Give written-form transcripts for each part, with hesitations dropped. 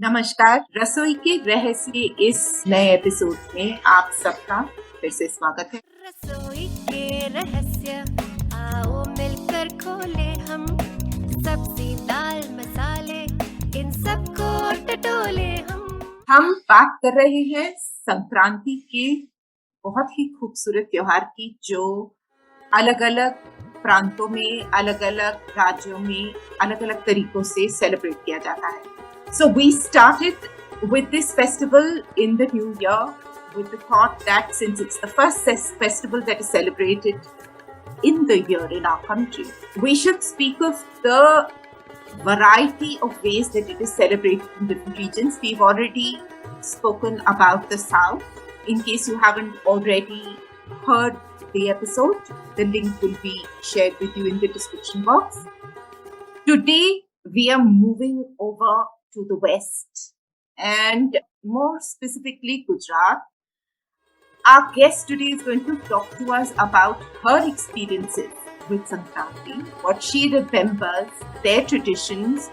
नमस्कार। रसोई के रहस्य इस नए एपिसोड में आप सबका फिर से स्वागत है। रसोई के रहस्य आओ मिलकर खोले हम सब्जी दाल मसाले इन सबको टटोले हम बात कर रहे हैं संक्रांति के बहुत ही खूबसूरत त्योहार की, जो अलग अलग प्रांतों में, अलग अलग राज्यों में अलग अलग तरीकों से सेलिब्रेट किया जाता है। So we started with this festival in the new year with the thought that since it's the first festival that is celebrated in the year in our country, we should speak of the variety of ways that it is celebrated in different regions. We've already spoken about the South. In case you haven't already heard the episode, the link will be shared with you in the description box. Today, we are moving over to the West and more specifically Gujrat. Our guest today is going to talk to us about her experiences with Sankranti, what she remembers, their traditions,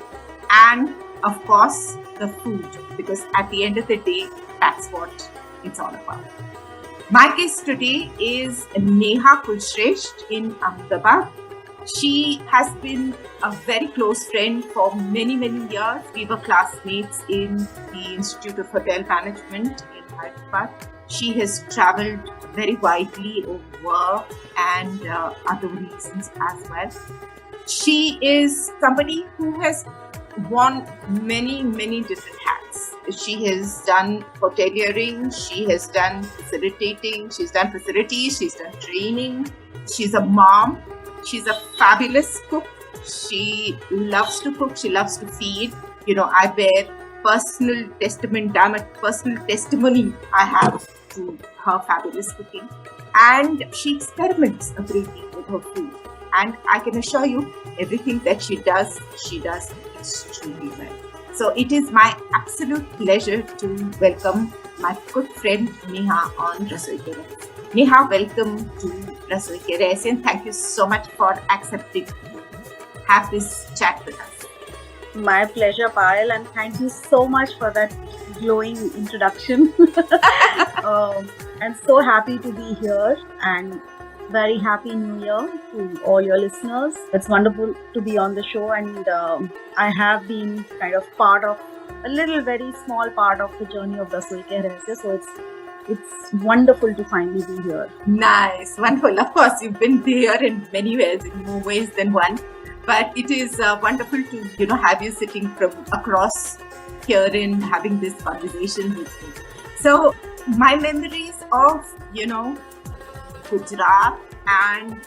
and of course the food, because at the end of the day, that's what it's all about. My guest today is Neha Kulshreshtha in Ahmedabad. She has been a very close friend for many years. We were classmates in the Institute of Hotel Management in Hyderabad. She has traveled very widely over work and other reasons as well. She is somebody who has worn many different hats. She has done hoteliering, she has done facilitating, she's done facilities, she's done training, she's a mom. She's a fabulous cook. She loves to cook. She loves to feed. I bear personal testimony I have to her fabulous cooking. And she experiments a great deal with her food. And I can assure you, everything that she does extremely well. So it is my absolute pleasure to welcome my good friend Neha on Rasoi Ke Rahasya. Neha, welcome to Rasoi Ke Rahasya, and thank you so much for accepting to have this chat with us. My pleasure, Payal, and thank you so much for that glowing introduction. I'm so happy to be here, and very happy New Year to all your listeners. It's wonderful to be on the show, and I have been kind of part of a very small part of the journey of Rasoi Ke Rahasya, so it's wonderful to finally be here. Nice, wonderful. Of course, you've been there in many ways, in more ways than one. But it is wonderful to have you sitting from across here and having this conversation with me. So my memories of Gujrat and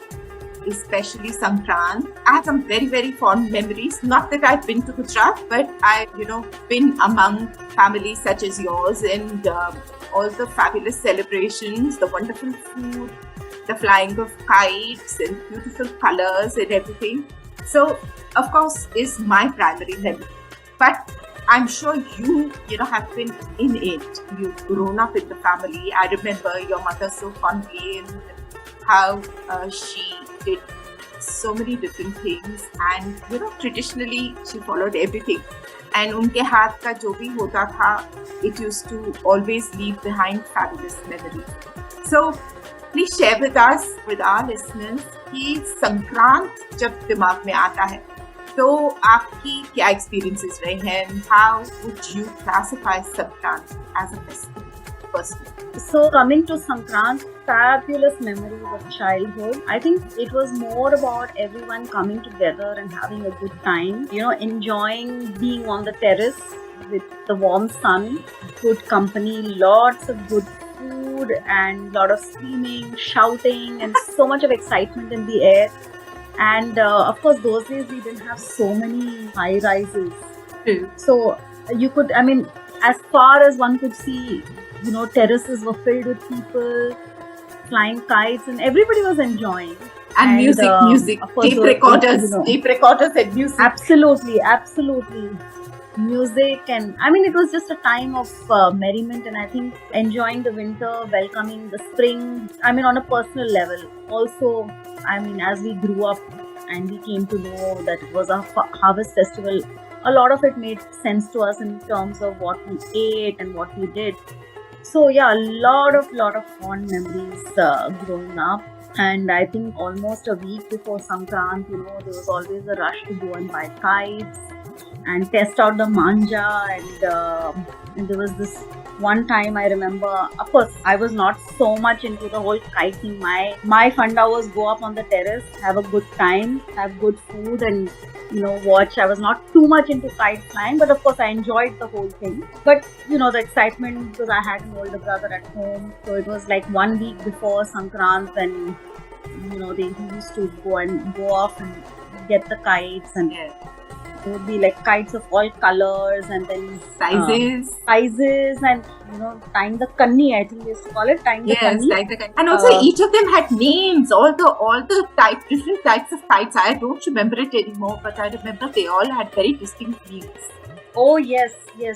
especially Sankranti, I have some very fond memories. Not that I've been to Gujrat, but I've been among families such as yours, and all the fabulous celebrations, the wonderful food, the flying of kites and beautiful colors and everything. So, of course, is my primary memory. But I'm sure you have been in it. You've grown up in the family. I remember your mother so fondly and how she did so many different things, and traditionally she followed everything. And unke haath ka jo bhi hota tha, it used to always leave behind fabulous memories. So please share with us, with our listeners, कि संक्रांत जब दिमाग में आता है तो आपकी क्या experiences रहे हैं? How would you classify Sankranti as a festival personally? So coming to Sankranti, fabulous memories of childhood. I think it was more about everyone coming together and having a good time. Enjoying being on the terrace with the warm sun, good company, lots of good food, and lot of screaming, shouting, and so much of excitement in the air. And of course, those days we didn't have so many high rises. So you could, as far as one could see, terraces were filled with people flying kites, and everybody was enjoying. And music, of course, tape recorders and music. Absolutely. Music, and it was just a time of merriment, and I think enjoying the winter, welcoming the spring. On a personal level, also, as we grew up and we came to know that it was a harvest festival, a lot of it made sense to us in terms of what we ate and what we did. So yeah, a lot of fond memories growing up. And I think almost a week before Sankrant, there was always a rush to go and buy kites and test out the manja. And there was this one time I remember, of course, I was not so much into the whole kite thing. My funda was go up on the terrace, have a good time, have good food, and watch. I was not too much into kite flying, but of course I enjoyed the whole thing. But the excitement, because I had an older brother at home, so it was like 1 week before Sankrant, and they used to go off and get the kites, and it would be like kites of all colors, and then sizes, and tying the kanni, I think they used to call it, tying the kanni. And also each of them had names, all the types, different types of kites. I don't remember it anymore, but I remember they all had very distinct names. Oh yes,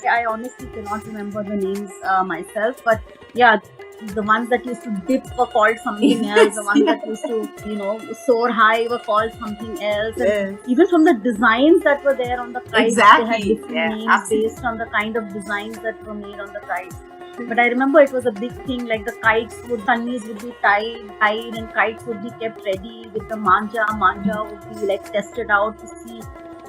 I honestly cannot remember the names myself, but yeah, the ones that used to dip were called something else. The ones that used to, soar high were called something else. And even from the designs that were there on the kites, they had different names based on the kind of designs that were made on the kites. But I remember it was a big thing, like the kannis would be tied, and kites would be kept ready with the manja. Manja would be like tested out to see.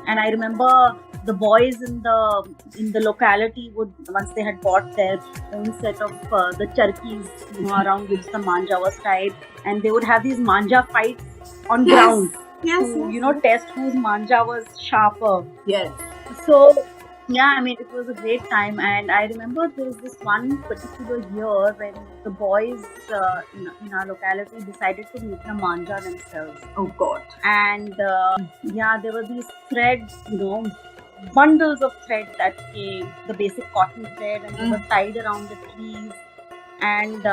And I remember the boys in the locality would, once they had bought their own set of the charkis, around which the manja was tied, and they would have these manja fights on ground to test whose manja was sharper. Yes. So yeah, I mean, it was a great time. And I remember there was this one particular year when the boys in our locality decided to make the manja themselves. Oh God. And there were these threads, bundles of thread that came, the basic cotton thread, and they were tied around the trees. And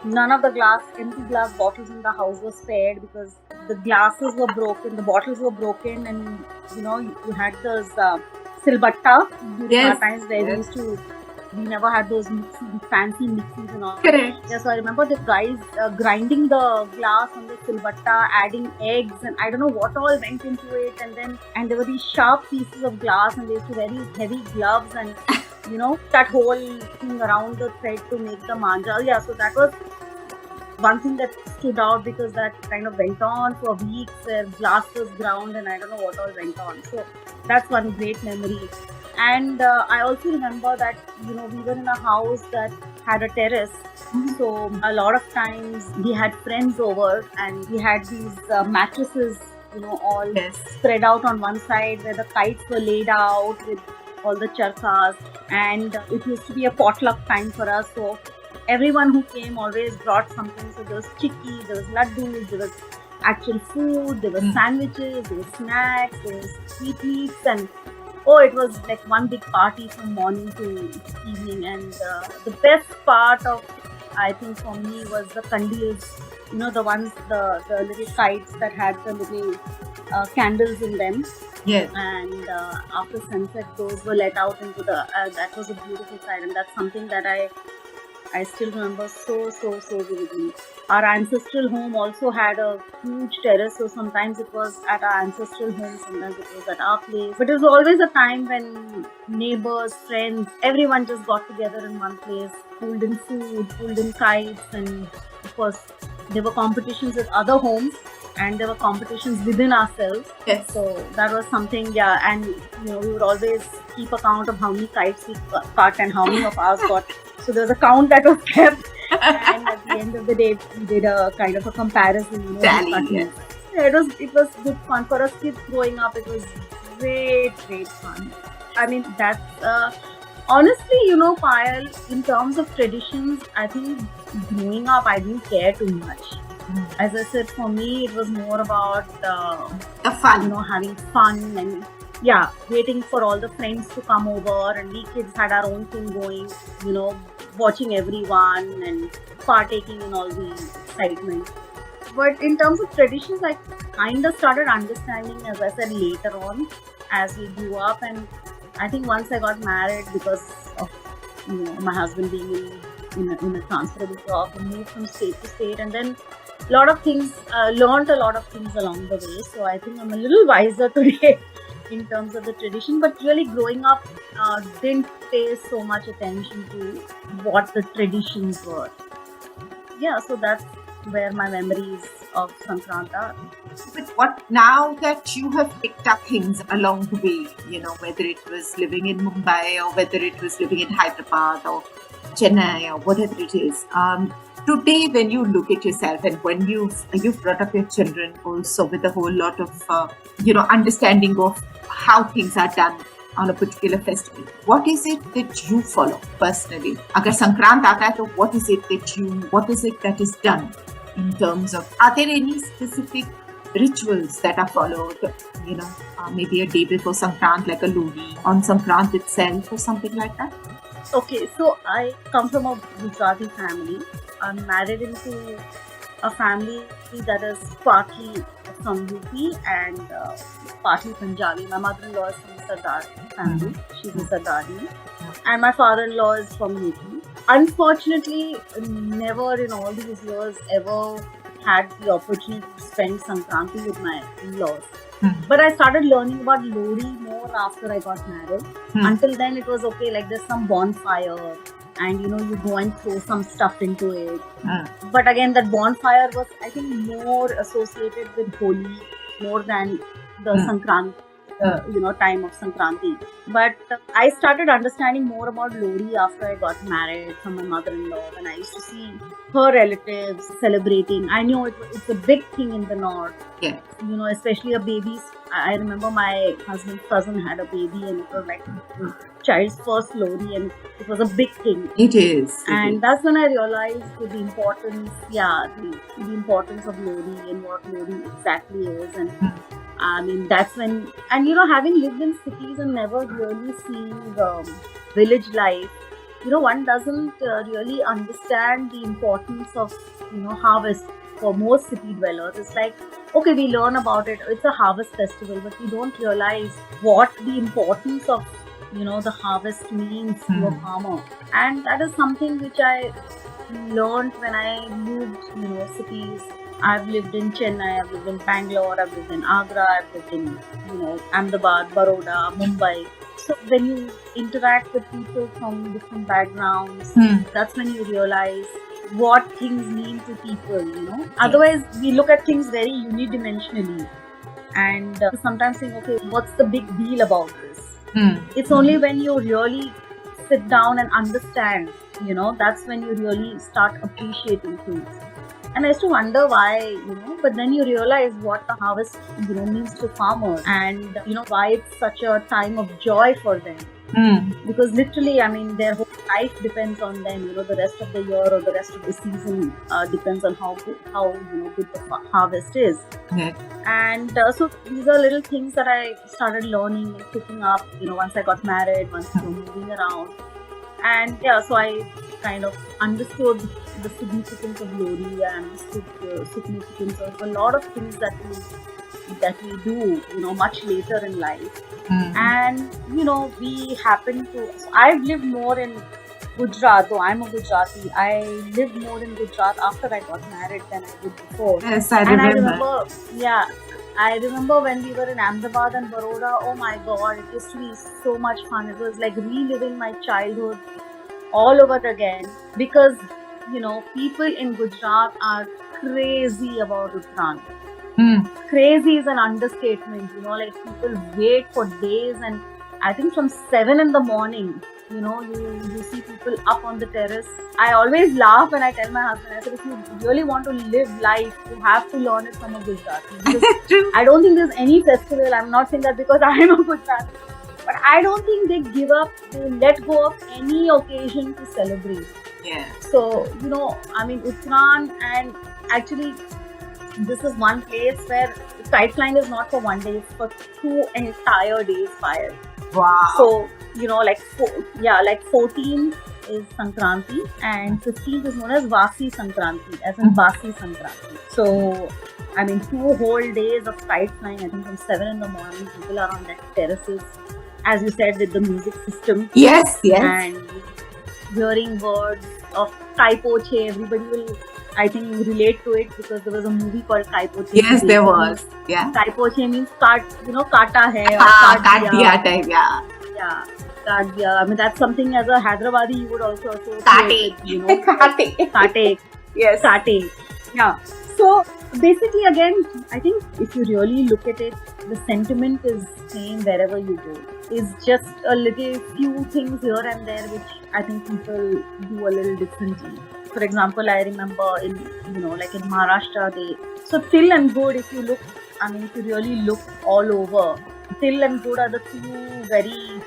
none of the empty glass bottles in the house was spared, because the glasses were broken, the bottles were broken, and you had those silbatta during our times where we never had those fancy mixies and all. Correct. Yeah, so I remember the guys grinding the glass on the silbatta, adding eggs, and I don't know what all went into it. And there were these sharp pieces of glass, and they used to wear these heavy gloves, and that whole thing around the thread to make the manja. Yeah, so that was one thing that stood out, because that kind of went on for weeks, where glass was ground, and I don't know what all went on. So that's one great memory. And I also remember that we were in a house that had a terrace. So a lot of times we had friends over, and we had these mattresses all spread out on one side, where the kites were laid out with all the charkas, and it used to be a potluck time for us. So everyone who came always brought something. So there was chikki, there was laddus, there was actual food, there were sandwiches, there were snacks, there was sweetmeats, and it was like one big party from morning to evening. And the best part of, I think for me, was the kandils, the ones, the little kites that had the little candles in them. Yes. And after sunset, those were let out into the, that was a beautiful sight, and that's something that I still remember so vividly. Our ancestral home also had a huge terrace, so sometimes it was at our ancestral home, sometimes it was at our place. But it was always a time when neighbors, friends, everyone just got together in one place, pulled in food, pulled in kites, and of course there were competitions with other homes, and there were competitions within ourselves. Yes. So that was something, and we would always keep account of how many kites we cut and how many of ours got. So there was a count that was kept, and at the end of the day, we did a kind of a comparison. Yes. It was good fun for us kids growing up. It was great fun. I mean, that's honestly, Payal, in terms of traditions, I think growing up, I didn't care too much. As I said, for me, it was more about the fun, having fun, and waiting for all the friends to come over, and we kids had our own thing going, watching everyone and partaking in all the excitement. But in terms of traditions, I kind of started understanding, as I said, later on as we grew up. And I think once I got married, because of my husband being in a transferable job, and moved from state to state, and then learned a lot of things along the way. So I think I'm a little wiser today in terms of the tradition, but really growing up, didn't pay so much attention to what the traditions were. Yeah, so that's where my memories of Sankrant are. But what now that you have picked up things along the way, whether it was living in Mumbai or whether it was living in Hyderabad or Chennai or whatever it is, today when you look at yourself and when you've brought up your children also with a whole lot of understanding of how things are done on a particular festival, what is it that you follow personally? Agar Sankrant aata hai, to what is it that is done in terms of, are there any specific rituals that are followed, maybe a day before Sankrant, like a Lodi, on Sankrant itself or something like that? Okay, so I come from a Gujarati family. I'm married into a family that is partly from UP and partly Punjabi. My mother-in-law is from Sardar family. She's a Sardari. And my father-in-law is from UP. Unfortunately, never in all these years ever had the opportunity to spend Sankranti with my in-laws. But I started learning about Lodi more after I got married. Until then, it was okay, like there's some bonfire and you go and throw some stuff into it. But again, that bonfire was, I think, more associated with Holi more than the Sankrant, time of Sankranti. But I started understanding more about Lodi after I got married from my mother-in-law, and I used to see her relatives celebrating. I knew it's a big thing in the north. Yeah. Especially a baby's. I remember my husband's cousin had a baby, and it was like the child's first Lodi, and it was a big thing. It is. And that's when I realized the importance, the importance of Lodi and what Lodi exactly is. And I mean, that's when, and having lived in cities and never really seen village life, one doesn't really understand the importance of, harvest. For most city dwellers, it's like, okay, we learn about it, it's a harvest festival, but we don't realize what the importance of, the harvest means to a farmer. And that is something which I learned when I moved, cities. I've lived in Chennai, I've lived in Bangalore, I've lived in Agra, I've lived in, Ahmedabad, Baroda, Mumbai. So when you interact with people from different backgrounds, that's when you realize what things mean to people, Otherwise, we look at things very unidimensionally and sometimes think, okay, what's the big deal about this? It's only when you really sit down and understand, that's when you really start appreciating things. And I used to wonder why, but then you realize what the harvest, means to farmers and, why it's such a time of joy for them. Because literally, I mean, their whole life depends on them. The rest of the year or the rest of the season depends on how good the harvest is. Yeah. And so these are little things that I started learning and picking up. Once I got married, once we were moving around, and so I kind of understood the significance of Lodi. I understood the significance of a lot of things that we do, much later in life. And, we happen to... So I've lived more in Gujrat, though I'm a Gujarati. I lived more in Gujarat after I got married than I did before. Yes, I remember. I remember when we were in Ahmedabad and Baroda, oh my God, it used to be so much fun. It was like reliving my childhood all over again because, people in Gujarat are crazy about Uttarayan. Crazy is an understatement, like people wait for days, and I think from 7 in the morning, you see people up on the terrace. I always laugh and I tell my husband, I said, if you really want to live life, you have to learn it from a Gujarati. Because I don't think there's any festival, I'm not saying that because I am a Gujarati, but I don't think they let go of any occasion to celebrate. Yeah. So, Uttarayan, and actually, this is one place where kite flying is not for one day, it's for 2 entire days fire. Wow. So, like 14th is Sankranti and 15th is known as Vasi Sankranti, as in Vasi Sankranti. So, 2 whole days of kite flying, I think from 7 in the morning, people are on their terraces, as you said, with the music system. Yes. And hearing words of Kai Poche, everybody will... I think relate to it because there was a movie called Kaipoche. Yes, there was. Yeah. Kaipoche means kata hai or Kaat diya type. Yeah. Yeah, kaat diya. I mean, that's something as a Hyderabadi you would also associate Kate. with, Kate. Yes. Kate. Yeah. So basically, again, I think if you really look at it, the sentiment is same wherever you go. It's just a little few things here and there which I think people do a little differently. For example, I remember in Maharashtra, so till and good, if you really look all over, till and good are the two very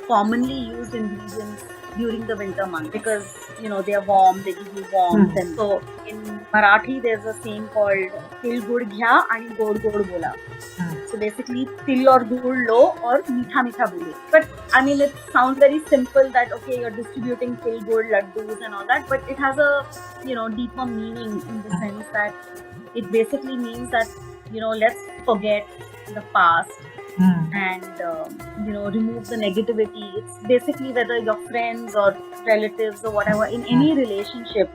commonly used ingredients during the winter month because they are warm, they give you warmth. And so in Marathi there's a saying called til gud ghya and god god bola. So basically til or gud lo or meetha meetha bole. But I mean, it sounds very simple that okay, you're distributing til gud laddus and all that, but it has a deeper meaning in the sense that it basically means that let's forget the past and remove the negativity. It's basically whether your friends or relatives or whatever in any relationship,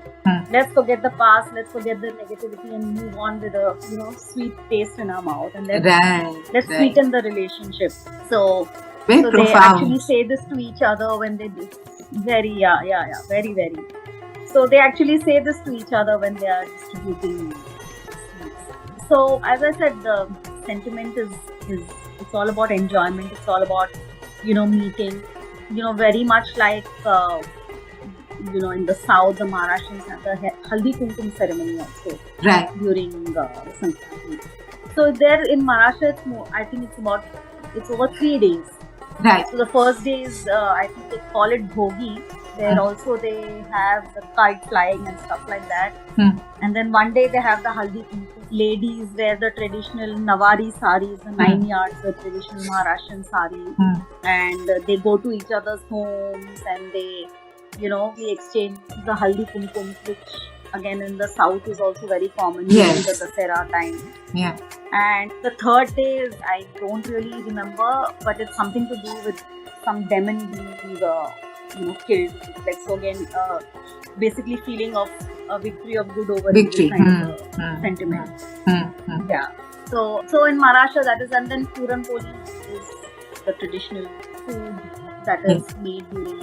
let's forget the past, let's forget the negativity and move on with a sweet taste in our mouth, and let's sweeten the relationship. So very so profound. They actually say this to each other when they do. Very very. So they actually say this to each other when they are distributing sweets. So as I said, the sentiment is it's all about enjoyment. It's all about meeting. Very much like in the south, the Maharashtrians have the haldi kumkum ceremony also during Sankranti. So there in Maharashtra, it's more, I think it's over 3 days. Right. So the first day is I think they call it bhogi. There also they have the kite flying and stuff like that. And then one day they have the haldi kumkum. Ladies wear the traditional Nawari saris, the 9 yards, the traditional Maharashtrian sari, and they go to each other's homes and they, we exchange the haldi kumkum, which again in the south is also very common during the Dasera time. Yeah. And the third day is, I don't really remember, but it's something to do with some demon being killed. Like, so again, basically feeling of a victory of good over evil kind of sentiment. Yeah. So in Maharashtra that is, and then Puran Poli is the traditional food that is made during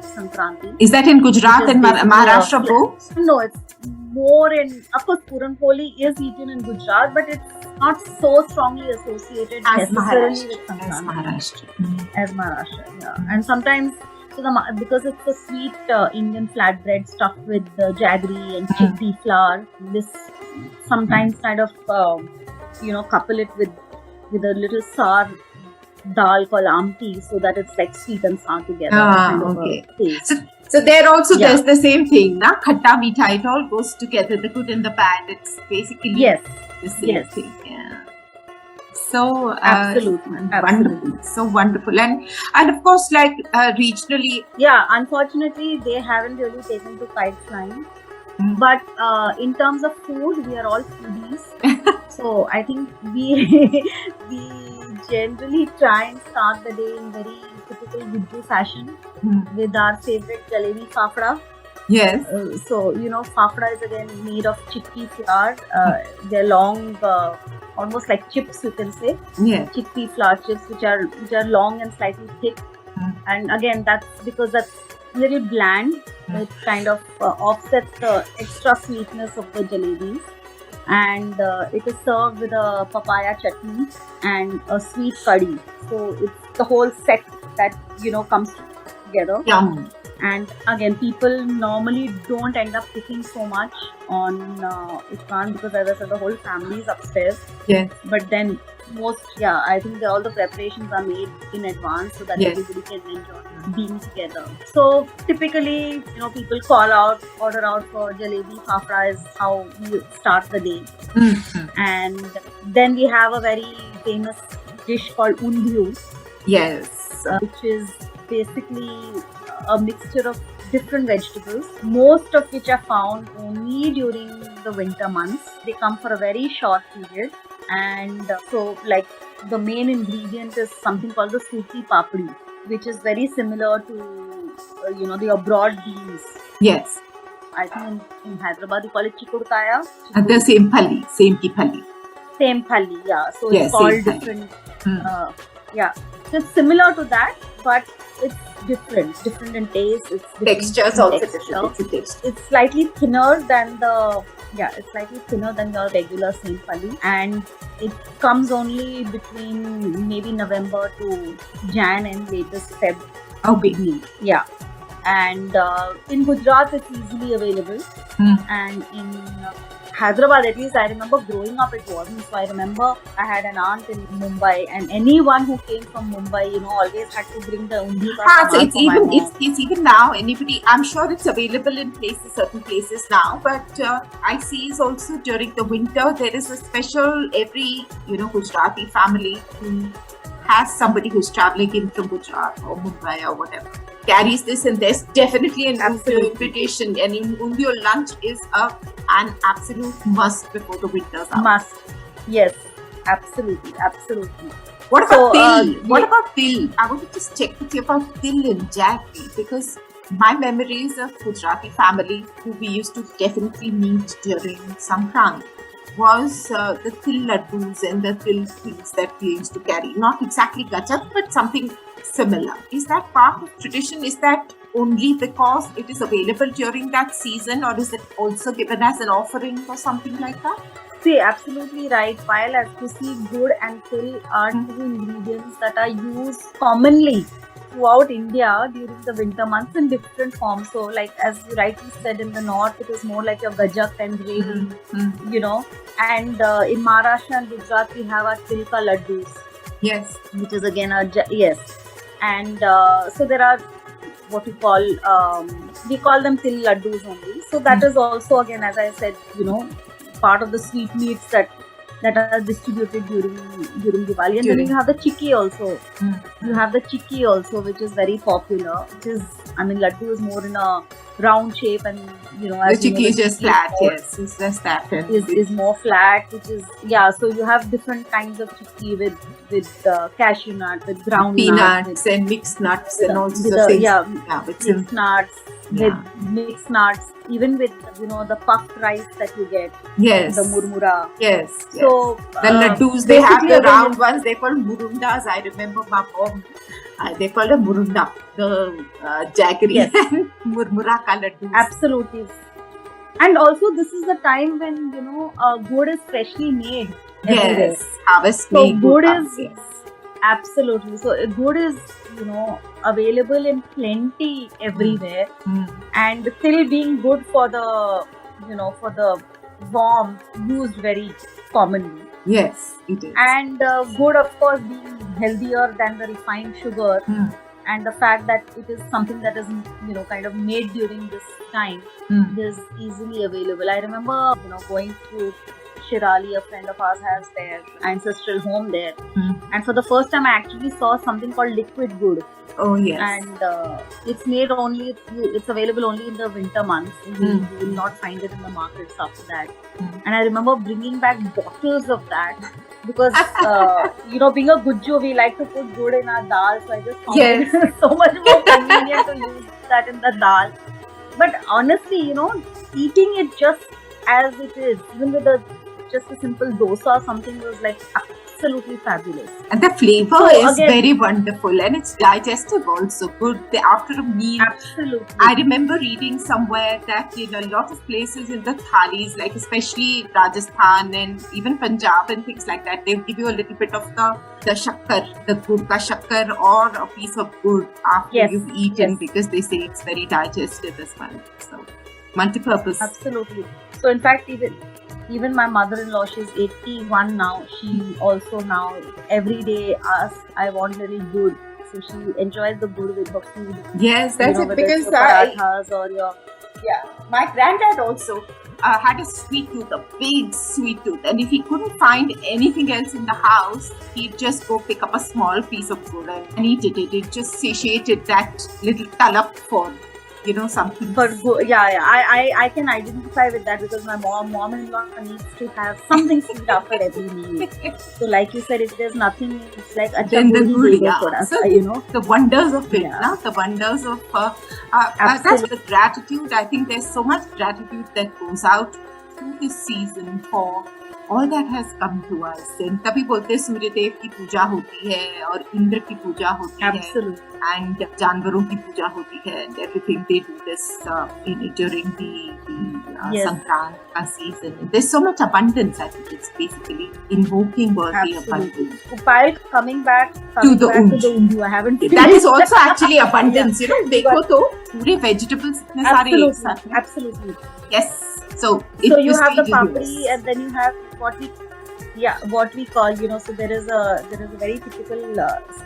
Sankranti. Is that in Gujrat and Maharashtra both? No, it's more in, of course, Puran Poli is eaten in Gujrat, but it's not so strongly associated necessarily with Sankranti. As Maharashtra, yeah. And sometimes, because it's a sweet Indian flatbread stuffed with jaggery and chickpea flour, this sometimes kind of couple it with a little sour dal called amti, so that it's like sweet and sour together. Okay. So there also there's the same thing, na? Khatta meetha, it all goes together. The good and the bad. It's basically the same thing. Yeah. So absolutely wonderful, so wonderful, and of course, like regionally. Yeah, unfortunately, they haven't really taken to kite flying. But in terms of food, we are all foodies. So I think we generally try and start the day in very typical Undhyu fashion with our favorite jalebi fafda. Yes. So fafda is again made of chickpea flour. They're long, almost like chips, you can say. Yeah. Chickpea flour chips, which are long and slightly thick. And again, that's because that's little bland. It kind of offsets the extra sweetness of the jalebis. And it is served with a papaya chutney and a sweet curry. So it's the whole set that comes together. Yum. And again, people normally don't end up cooking so much on Uttarayan because, as I said, the whole family is upstairs. Yes. But then I think all the preparations are made in advance so that everybody can enjoy being together. So typically, people order out for jalebi fafda is how we start the day. And then we have a very famous dish called Undhyu. Yes. Which is basically a mixture of different vegetables, most of which are found only during the winter months. They come for a very short period, and so like the main ingredient is something called the suki papdi, which is very similar to the abroad beans. Yes. I think in Hyderabad you call it chikudkaya. And the same pali, same ki pali. Same pali, yeah. So Yes, it's called same pali. different. Hmm. Yeah, so it's similar to that, but it's different in taste. It's different Textures in also texture. different. It's a texture. It's slightly thinner than it's slightly thinner than your regular same pali, and it comes only between maybe November to Jan and latest Feb Okay. beginning. Yeah, and in Gujrat it's easily available, and in Hyderabad, at least I remember growing up, it wasn't. So I remember I had an aunt in Mumbai, and anyone who came from Mumbai, always had to bring the Undhyu ka So saman it's for my even mom. it's even now. Anybody, I'm sure it's available in certain places now. But I see is also during the winter there is a special every Gujarati family who has somebody who's traveling in from Gujarat or Mumbai or whatever carries this, and there's definitely an Undhyu invitation. And in Undhyu lunch is an absolute must before the winter's out. Must, yes, absolutely. What about til? So, What about til? I want to just check with you about til in jaggery, because my memories of Gujarati family who we used to definitely meet during Sankranti was the til laddus and the til things that we used to carry. Not exactly gajak, but something similar. Is that part of tradition? Is that only because it is available during that season, or is it also given as an offering or something like that? See, absolutely right. While as you see, gur and til are two ingredients that are used commonly throughout India during the winter months in different forms. So, like as you rightly said, in the north it is more like your gajak and gravy, and in Maharashtra and Gujarat we have our til ka laddus. Yes. Which is again yes. And so there are what we call them til laddus only. So that is also, again, as I said, part of the sweet meats that are distributed during Diwali. And then you have the chikki also. You have the chikki also, which is very popular. Laddu is more in a round shape, and as the chikki is just flat. Yes, it's just that. Is more flat, which is so you have different kinds of chikki with cashew nut, with ground peanuts nuts, and mixed nuts, and also things. With mixed nuts, with mixed nuts, even with the puffed rice that you get. Yes. The murmura. Yes. So the laddus, they have the round ones. They call murundas. I remember my mom. They call them murunda, the jaggery and murmura ka laddus. Absolutely. And also, this is the time when gur is freshly made. Everywhere. Yes, harvest so made. Gur is absolutely. So gur is available in plenty everywhere, and till being good for the for the warmth, used very commonly. Yes, it is. And gur, of course, being healthier than the refined sugar, and the fact that it is something that is kind of made during this time is easily available. I remember going to Shirali, a friend of ours has their ancestral home there, and for the first time I actually saw something called liquid gur. Oh yes. And it's made only, it's available only in the winter months. You will not find it in the markets after that. And I remember bringing back bottles of that because being a Gujju, we like to put gur in our dal, so I just found it so much more convenient to use that in the dal. But honestly, eating it just as it is, even with just a simple dosa or something, was like absolutely fabulous. And the flavor is very wonderful, and it's digestive also. Good after a meal. Absolutely. I remember reading somewhere that a lot of places in the thalis, like especially Rajasthan and even Punjab and things like that, they give you a little bit of the shakkar, the gur ka shakkar, or a piece of gur after you've eaten, because they say it's very digestive as well. So multi-purpose. Absolutely. So in fact, even my mother-in-law, she's 81 now. She also now every day asks, "I want little gur." So she enjoys the gur with her food. Yes, that's it. Because my granddad also had a sweet tooth, a big sweet tooth, and if he couldn't find anything else in the house, he'd just go pick up a small piece of gur and eat it. It just satiated that little talap for something. I can identify with that because my mom-in-law needs to have something sweet after every meal. So like you said, if there's nothing, it's like then the good, so, the wonders of it, Yeah. the wonders of that's the gratitude. I think there's so much gratitude that goes out through this season for all that has come to us. And तभी बोलते सूर्य देव की पूजा होती है और इंद्र की पूजा होती Absolutely. है and जानवरों की पूजा होती है, and everything they do this during the Yes. Sankranti season. There's so much abundance. I think it's basically invoking worthy Absolutely. abundance. While coming back To the Undhyu, I haven't That is also actually abundance. देखो तो पूरे vegetables इतने सारे एक साथ हैं. Absolutely. Yes. So you have the still papdi, yes. and then you have what we call, so there is a very typical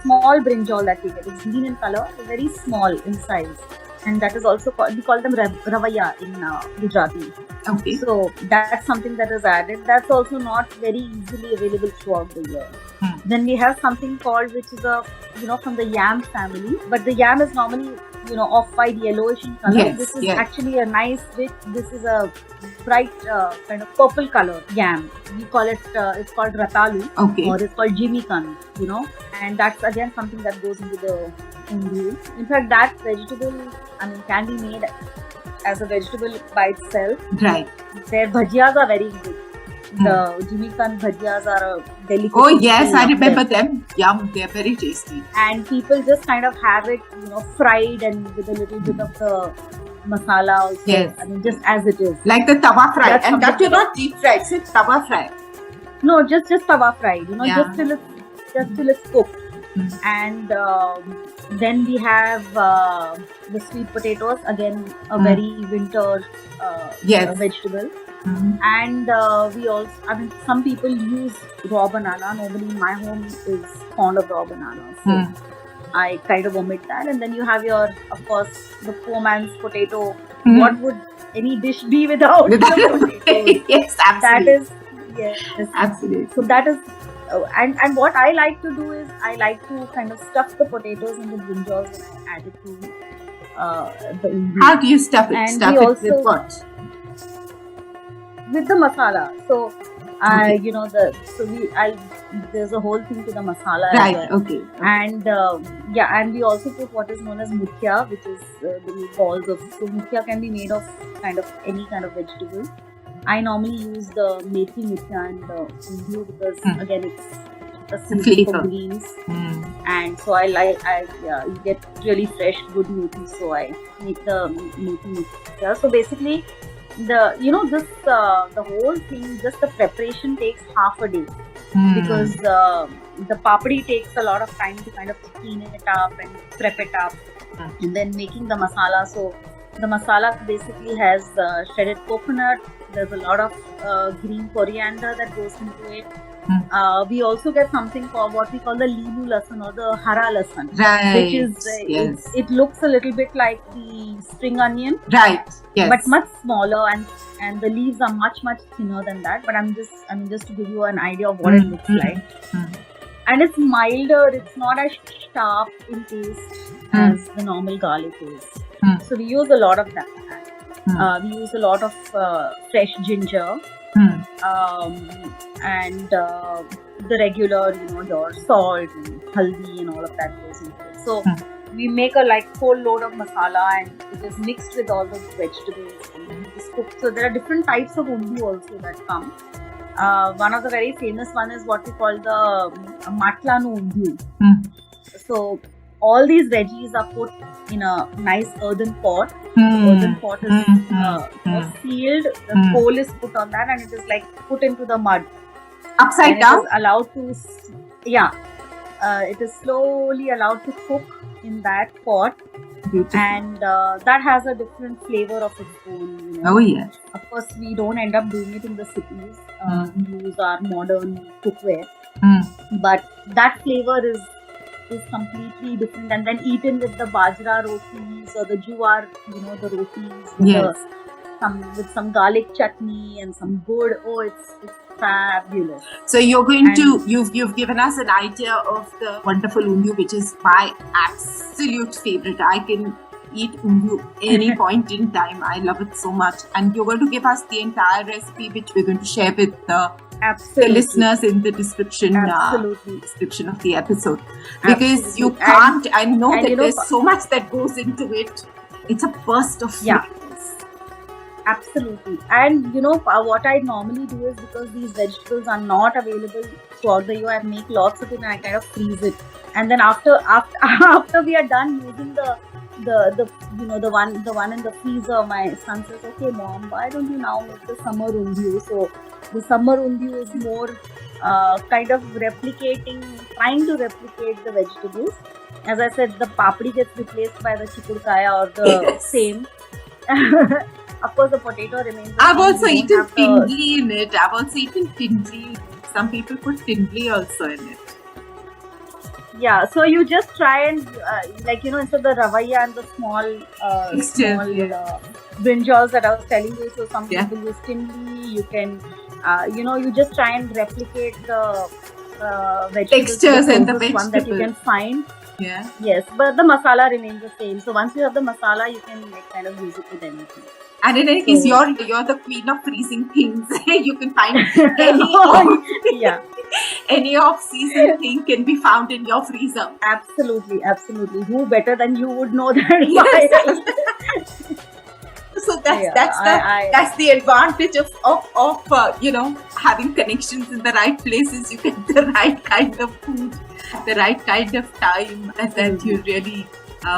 small brinjal that we get. It's green in color, very small in size, and that is also we call them ravaya in Gujarati. Okay. So that's something that is added. That's also not very easily available throughout the year. Then we have something called, which is from the yam family, but the yam is normally off-white yellowish in color. Yes, this is yes. actually a nice rich. This is a bright kind of purple color yam. We call it. It's called ratalu, Okay. or it's called jimikan. And that's again something that goes into the Undhyu. In fact, that vegetable, can be made as a vegetable by itself. Right. Their bhajiyas are very good. The jimikan bhajiyas are a delicacy. Oh yes, I remember them. Yum, they're very tasty. And people just kind of have it, fried and with a little bit of the masala also. Yes. Just as it is. Like the tawa fry, That's and that something- you're not deep fried, it's tawa fry. No, just tawa fried. Yeah. just till it's cooked. And then we have the sweet potatoes, again a very winter Yes. vegetable. Mhm. And we also, some people use raw banana. Nobody in my home is fond of raw banana, so I kind of omit that. And then you have your, of course, the poor man's potato. Mhm. What would any dish be without the potatoes? Yes, That absolutely. is, yes. Absolutely. So that is, and what I like to do is I like to kind of stuff the potatoes and the brinjals and I add it to the Undhyu. How do you stuff it? And Stuff we it also- with what? With the masala. So Okay. there's a whole thing to the masala Right. as well. Okay. And and we also put what is known as muthia, which is the little balls of. So muthia can be made of kind of any kind of vegetable. I normally use the methi muthia and the Undhyu because again it's a season flavor. for greens, Mm. and so you get really fresh good methi. So I make the methi muthia. So basically, the whole thing, just the preparation takes half a day. Because the papdi takes a lot of time to kind of clean it up and prep it up, and then making the masala. So the masala basically has shredded coconut. There's a lot of green coriander that goes into it. We also get something called what we call the leenu lasan or the hara lasan, Right. which is yes. it looks a little bit like the spring onion, Right. Yes. but much smaller, and the leaves are much thinner than that. But just to give you an idea of what it looks like. And it's milder. It's not as sharp in taste as the normal garlic is. So we use a lot of that. We use a lot of fresh ginger, and the regular, your salt and haldi and all of that goes into it. So we make a whole load of masala, and it is mixed with all the vegetables and it is cooked. So there are different types of Undhyu also that come. One of the very famous one is what we call the matlanu Undhyu. So all these veggies are put in a nice earthen pot. The earthen pot is sealed. The coal is put on that, and it is put into the mud. Upside And down? it is allowed to, it is slowly allowed to cook in that pot, Beautiful. and that has a different flavor of its own. Oh yes. Of course, we don't end up doing it in the cities. We use our modern cookware, but that flavor is completely different. And then eaten with the bajra rotis or the juwar, the rotis with some garlic chutney and some good. Oh, it's fabulous. So you're going to you've given us an idea of the wonderful Undhyu, which is my absolute favorite. I can eat undhyu any point in time. I love it so much. And you're going to give us the entire recipe, which we're going to share with the listeners in the description description of the episode. Because you can't, I know that there's so much that goes into it. It's a burst of flavors. Absolutely. And what I normally do is, because these vegetables are not available throughout the year, I make lots of it and I kind of freeze it. And then after we are done using the one in the freezer, my son says, "Okay, mom, why don't you now make the summer undhyu?" So the summer undhyu is more kind of trying to replicate the vegetables. As I said, the papdi gets replaced by the chikurkaya or the same. Of course, the potato remains. I've also eaten tindli in it. Some people put tindli also in it. Yeah, so you just try and instead of the ravaya and the small brinjals that I was telling you. So some people use tindli. You can, you just try and replicate the vegetables, textures and the one that you can find. Yeah. Yes, but the masala remains the same. So once you have the masala, you can kind of use it with anything. And in any case, you're the queen of freezing things. You can find any off-season thing can be found in your freezer. Absolutely. Who better than you would know that? So that's the advantage of having connections in the right places. You get the right kind of food, the right kind of time that you really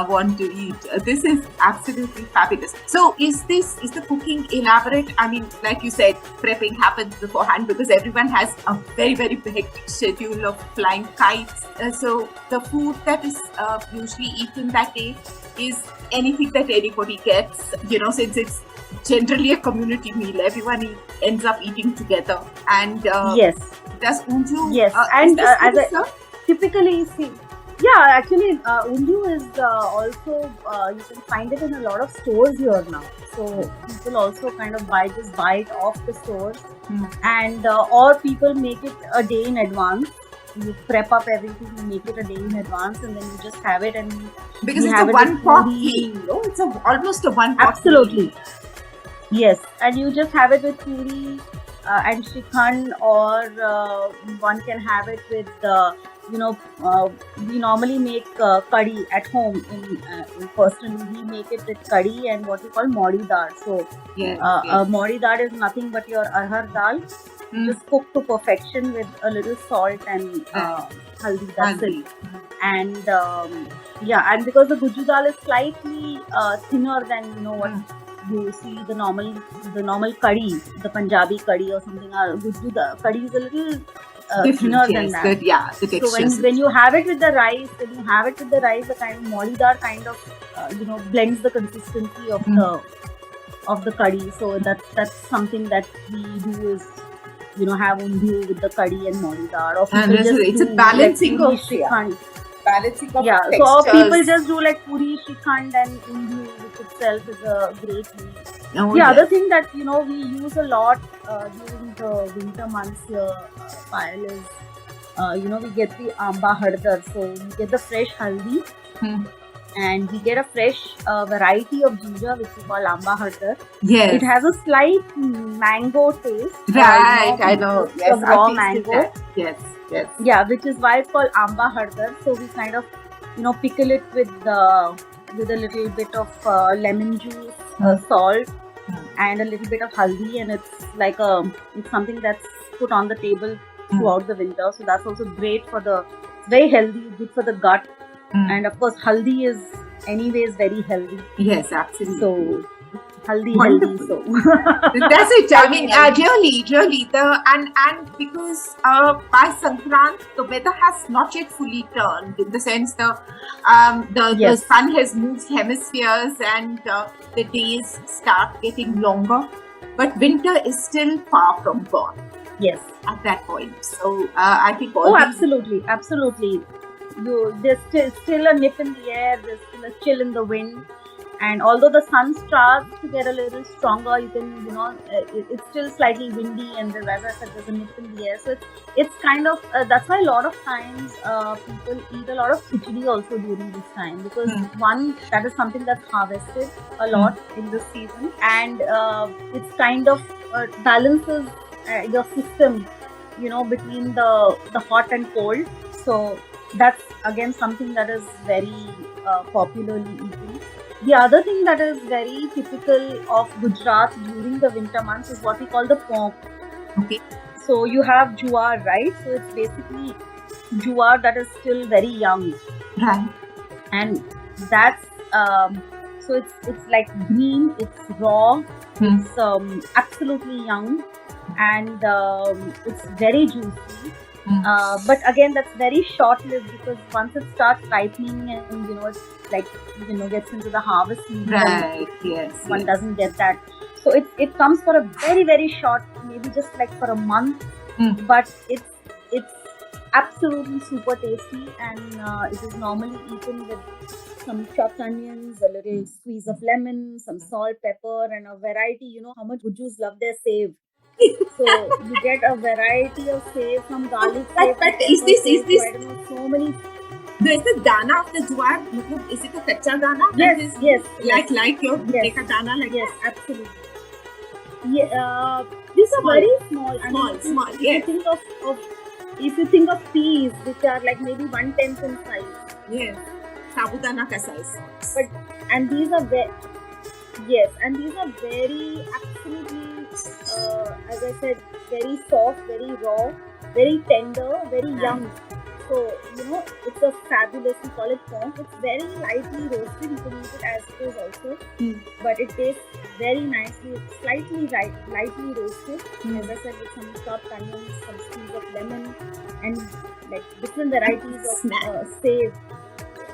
want to eat. This is absolutely fabulous. So is the cooking elaborate? I mean, like you said, prepping happens beforehand because everyone has a very, very hectic schedule of flying kites. So the food that is usually eaten that day is anything that anybody gets, since it's generally a community meal. Everyone ends up eating together. And yes. Does undhyu? Yes, and as I typically see. Yeah, actually, undhyu is also, you can find it in a lot of stores here now. So people also kind of buy it off the stores, and or people make it a day in advance. You prep up everything, you make it a day in advance, and then you just have it. And because it's a one-pot thing, it's almost a one-pot. Absolutely. Thing. Yes, and you just have it with puri and shrikhand, or one can have it with we normally make curry at home. Personally, we make it with curry and what we call modi dal. So modi dal is nothing but your arhar dal, just cooked to perfection with a little salt and haldi. That's it. And and because the Gujrat dal is slightly thinner than what you see the normal curry, the Punjabi curry or something. Gujrat curry is a little thinner than that. The texture. So when you have it with the rice, the kind of moli dal kind of blends the consistency of the curry. So that's something that we do is have undhyu with the curry and moli dal. Or and it's a balancing of textures. So people just do like puri, shrikhand and undhyu, which itself is a great meal. Other thing that we use a lot during the winter months here, Payal, is we get the amba hardar. So we get the fresh haldi, and we get a fresh variety of ginger which we call amba hardar. Yes, it has a slight mango taste. Right, I know. Yes, raw mango. Yes. Yeah, which is why it's called amba hardar. So we kind of pickle it with a little bit of lemon juice, salt, and a little bit of haldi, and it's something that's put on the table throughout the winter. So that's also great it's very healthy, good for the gut, and of course haldi is anyways very healthy. Yes, absolutely. So healthy. So that's it. I mean, really, and because by Sankranti the weather has not yet fully turned, in the sense the sun has moved hemispheres and the days start getting longer, but winter is still far from gone. Yes, at that point. So I think absolutely. There's still a nip in the air. There's still a chill in the wind. And although the sun starts to get a little stronger, you can, it's still slightly windy, and as I said, there's a nip in the air. So it's kind of, that's why a lot of times people eat a lot of khichdi also during this time, because one, that is something that's harvested a lot in this season, and it's kind of balances your system, between the hot and cold. So that's again something that is very popularly eaten. The other thing that is very typical of Gujarat during the winter months is what we call the Pongal. Okay. So you have jowar, right? So it's basically jowar that is still very young. Right. And that's so it's like green, it's raw, it's absolutely young, and it's very juicy. But again, that's very short-lived, because once it starts ripening and it's like gets into the harvest season, right? Yes, one doesn't get that. So it comes for a very, very short, maybe just like for a month, but it's absolutely super tasty, and it is normally eaten with some chopped onions, a little squeeze of lemon, some salt, pepper, and a variety. You know how much Gujus love their save. So you get a variety of save, some garlic save. But is this I don't know, so many. Is the dana of the jowar? Is it a kacha dana? Yes. Like your take a dana, like yes, absolutely. Yeah, these are very small. Small. If you think of peas, which are like maybe 1/10 in size. Yes, sabudana ka size. And these are very absolutely, as I said, very soft, very raw, very tender, very young. So it's a fabulous. We call it pongal. It's very lightly roasted. You can eat it as it is also, but it tastes very nicely. It's slightly lightly roasted, as I said, with some chopped onions, some squeeze of lemon, and like different varieties of save.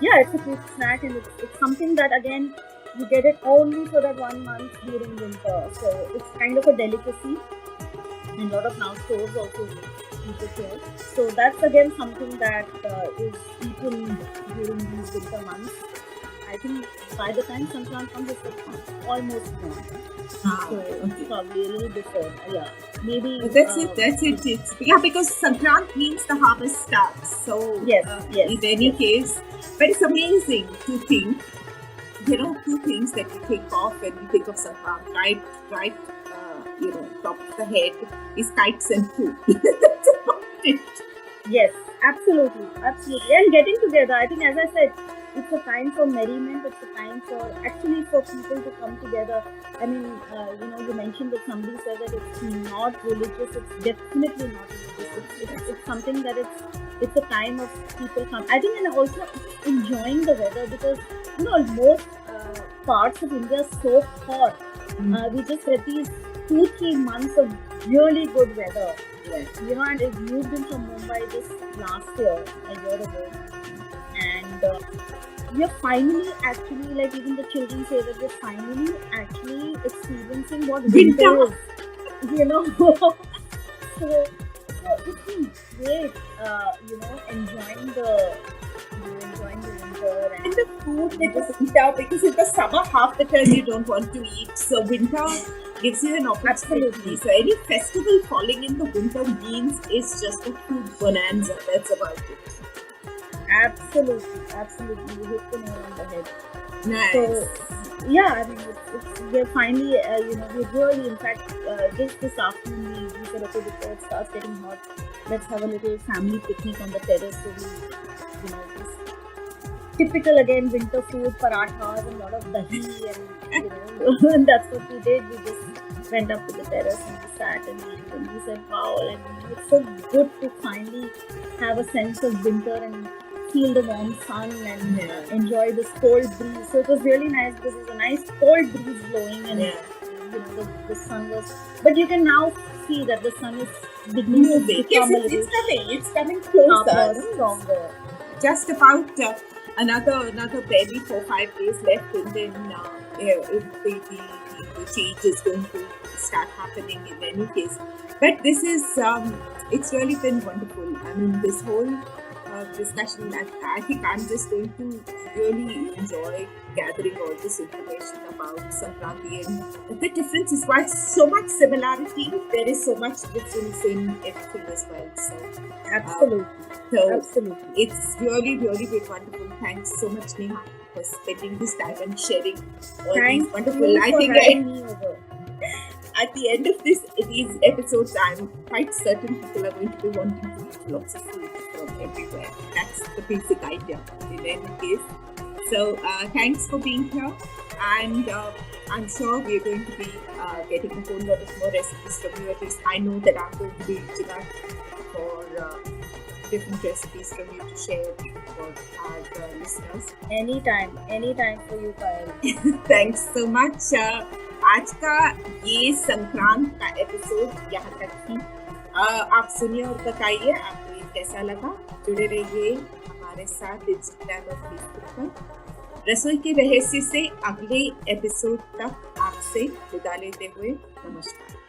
Yeah, it's a quick snack, and it's something that again you get it only for that 1 month during winter. So it's kind of a delicacy, and a lot of now stores also eat it here. So that's again something that is eaten during these winter months. I think by the time Sankranti comes, it's almost gone. So probably a little before. Yeah, maybe. That's it. Yeah, because Sankranti means the harvest starts. So yes. In any case, but it's amazing to think. Two things that you think of when you think of Sankranti, right? Top of the head is kites and food. That's about it. Yes, absolutely. And getting together, I think, as I said, it's a time for merriment. It's a time for people to come together. I mean, you mentioned that somebody said that it's not religious. It's definitely not religious. It's something that it's a time of people come. I think, and also enjoying the weather, because most parts of India are so hot. We just get these 2-3 months of really good weather. Yes. And it moved in from Mumbai just last year, a year ago, and we are finally actually, like even the children say that we're finally actually experiencing what winter is. So it's been great, enjoying the winter and the food that is winter, because in the summer half the time you don't want to eat. So winter gives you an opportunity. Absolutely. So any festival falling in the winter means it's just a food bonanza. That's about it. Absolutely. You hit the nail on the head. Nice. So, yeah, I mean, we're finally, we're really, in fact, just this afternoon, we said, okay, before it starts getting hot, let's have a little family picnic on the terrace. So we, just typical again winter food, parathas and a lot of dahi, and and that's what we did. We just went up to the terrace and we sat and we said, wow, and it's so good to finally have a sense of winter and feel the warm sun and enjoy this cold breeze. So it was really nice because there's a nice cold breeze blowing, and the sun was. But you can now see that the sun is beginning to become a little. It's coming closer, stronger. Just about another barely 4-5 days left, and then the change is going to start happening in any case. But this is it's really been wonderful. I mean, this whole discussion. I think I'm just going to really enjoy gathering all this information about Sankranti, and the difference is why so much similarity, there is so much difference in everything as well. So Absolutely. It's really, really been wonderful. Thanks so much, Neha, for spending this time and sharing all these wonderful. I think having me over. At the end of these episodes, I'm quite certain people are going to be wanting to eat lots of food from everywhere. That's the basic idea in any case. So thanks for being here, and I'm sure we're going to be getting a whole lot of more recipes from you. At least I know that I'm going to be reaching out for different recipes from you to share for our listeners. Anytime for you, Kyle. Thanks so much. आज का ये संक्रांत का episode यहाँ तक थी। आप सुनिए और बताइए आपको ये कैसा लगा। जुड़े रहिए हमारे साथ इंस्टाग्राम और फेसबुक पर। रसोई के रहस्य से अगले एपिसोड तक आपसे विदा लेते हुए नमस्कार।